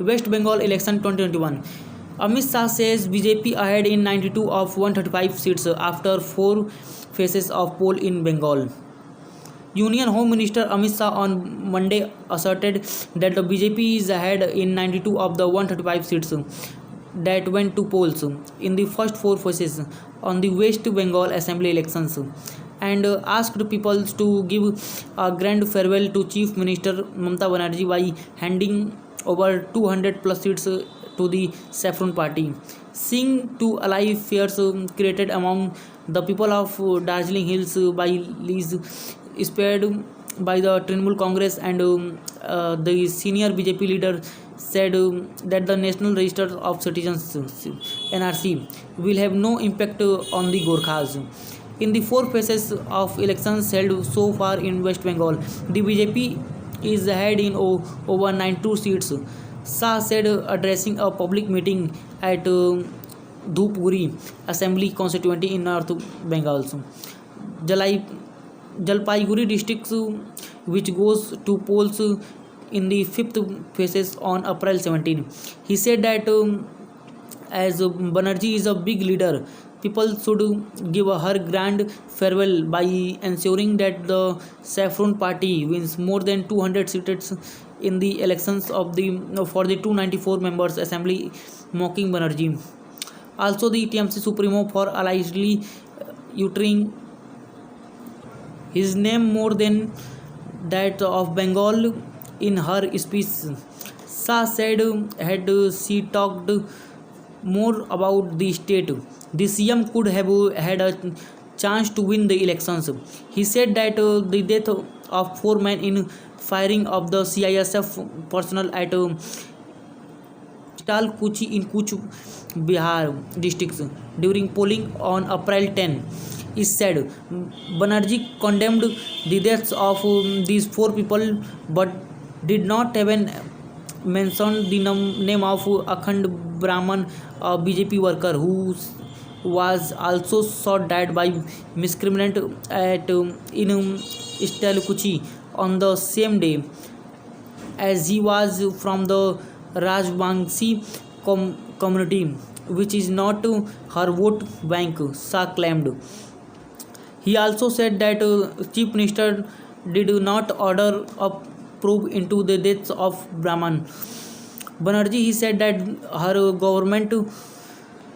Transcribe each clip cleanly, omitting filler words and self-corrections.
West Bengal election 2021. Amit Shah says BJP ahead in 92 of 135 seats after 4 phases of poll in Bengal. Union Home Minister Amit Shah on Monday asserted that the BJP is ahead in 92 of the 135 seats that went to polls in the first 4 phases on the West Bengal Assembly elections, and asked people to give a grand farewell to Chief Minister Mamta Banerjee by handing over 200 plus seats to the Saffron Party. Seeing to allay fears created among the people of Darjeeling Hills by Lee's spared by the Trinamool Congress, and the senior BJP leader said that the National Register of Citizens NRC will have no impact on the Gorkhas. In the 4 phases of elections held so far in West Bengal, the BJP is ahead in over 92 seats. Shah said addressing a public meeting at Dhupguri Assembly constituency in North Bengal. Jalpaiguri district, which goes to polls in the 5th phases on April 17. He said that as Banerjee is a big leader, people should give her grand farewell by ensuring that the Saffron Party wins more than 200 seats in the elections for the 294 members assembly, mocking Banerjee. Also, the TMC Supremo for allegedly uttering his name more than that of Bengal in her speech. Shah said had she talked more about the state, the CM could have had a chance to win the elections. He said that the death of 4 men in firing of the CISF personnel at Kuchi in Cooch Behar districts during polling on April 10 is said. Banerjee condemned the deaths of these 4 people but did not even mention the name of Akhand Brahman, a BJP worker who was also shot dead by miscreant at in Kuchi on the same day, as he was from the Rajbangshi community, which is not her vote bank, Shah claimed. He also said that Chief Minister did not order a probe into the deaths of Brahman. Banerjee, he said that her government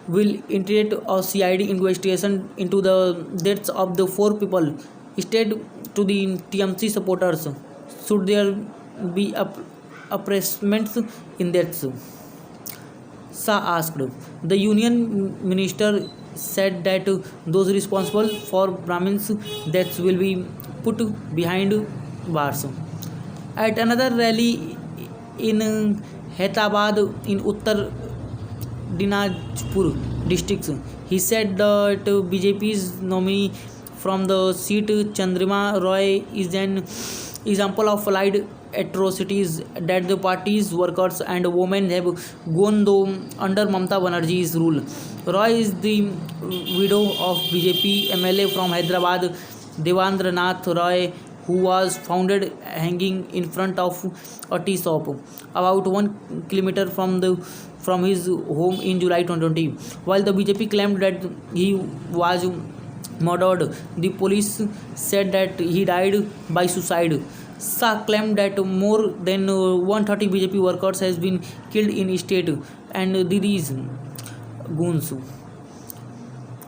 will initiate a CID investigation into the deaths of the 4 people. Instead, to the TMC supporters, should there be appraisments in deaths? Shah asked. The union minister said that those responsible for Brahmins' deaths will be put behind bars. At another rally in Hyderabad in Uttar Dinajpur districts, he said that BJP's nominee from the seat Chandrima Roy is an example of allied atrocities that the party's workers and women have gone through under Mamta Banerjee's rule. Roy is the widow of BJP MLA from Hyderabad, Devendra Nath Roy, who was found hanging in front of a tea shop about 1 kilometer from his home in July 2020. While the BJP claimed that he was murdered, the police said that he died by suicide. Shah claimed that more than 130 BJP workers has been killed in state and these goons.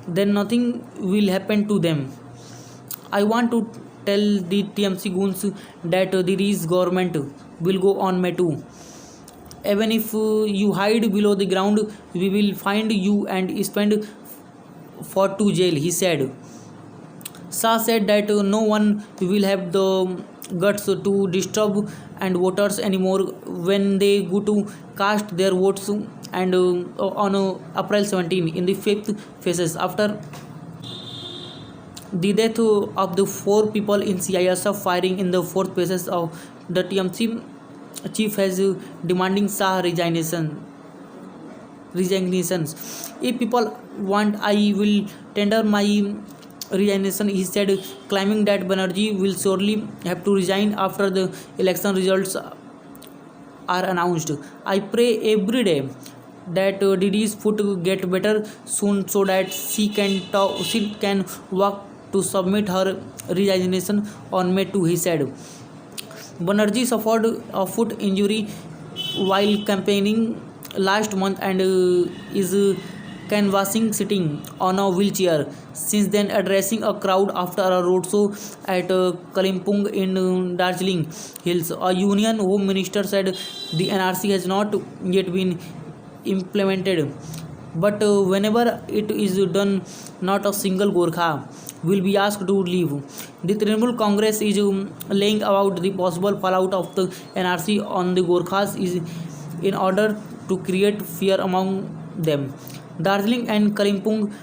Then nothing will happen to them. I want to tell the TMC goons that the Rees government will go on May 2. Even if you hide below the ground, we will find you and spend for to jail, he said. Shah said that no one will have the guts to disturb and voters anymore when they go to cast their votes and on April 17 in the 5th phases after the death of the 4 people in CISF firing in the 4th phases of the TMC chief has demanding Shah resignations. If people want, I will tender my resignation, he said, claiming that Banerjee will surely have to resign after the election results are announced. I pray every day that Didi's foot get better soon so that she can walk to submit her resignation on May 2, he said. Banerjee suffered a foot injury while campaigning last month and is canvassing sitting on a wheelchair. Since then, addressing a crowd after a roadshow at Kalimpong in Darjeeling Hills, a union home minister said the NRC has not yet been implemented. But whenever it is done, not a single Gorkha will be asked to leave. The Trinamool Congress is laying about the possible fallout of the NRC on the Gorkhas is in order to create fear among them. Darjeeling and Kalimpong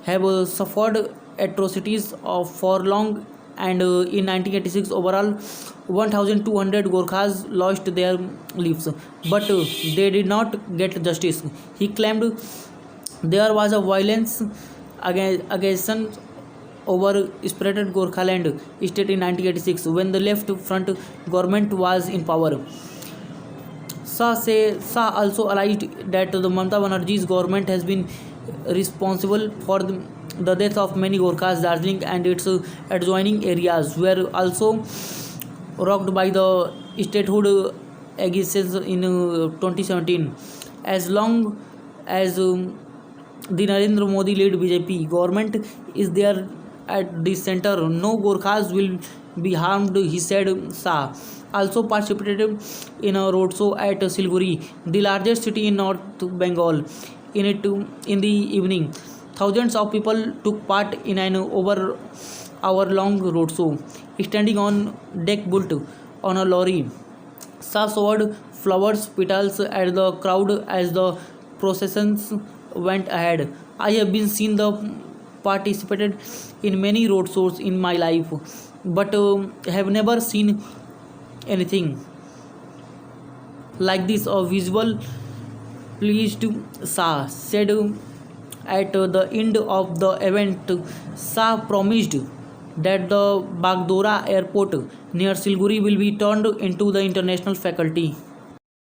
have suffered atrocities for long, and in 1986 overall 1200 Gorkhas lost their lives, but they did not get justice. He claimed there was a violence against over separated Gorkhaland state in 1986 when the left front government was in power. Shah also alleged that the Mamta Banerjee's government has been responsible for the death of many Gorkhas. Darjeeling and its adjoining areas were also rocked by the statehood agitation in 2017. As long as the Narendra Modi led BJP government is there at the center, no Gorkhas will be harmed, he said. Shah also participated in a roadshow at Siliguri, the largest city in North Bengal. In the evening, thousands of people took part in an over-hour-long roadshow, standing on deck built on a lorry. Shah showed flowers petals at the crowd as the processions went ahead. I have been seen the participated in many roadshows in my life, but have never seen anything like this. A visual pleased, Shah said. At the end of the event, Shah promised that the Bagdora airport near Siliguri will be turned into the international faculty.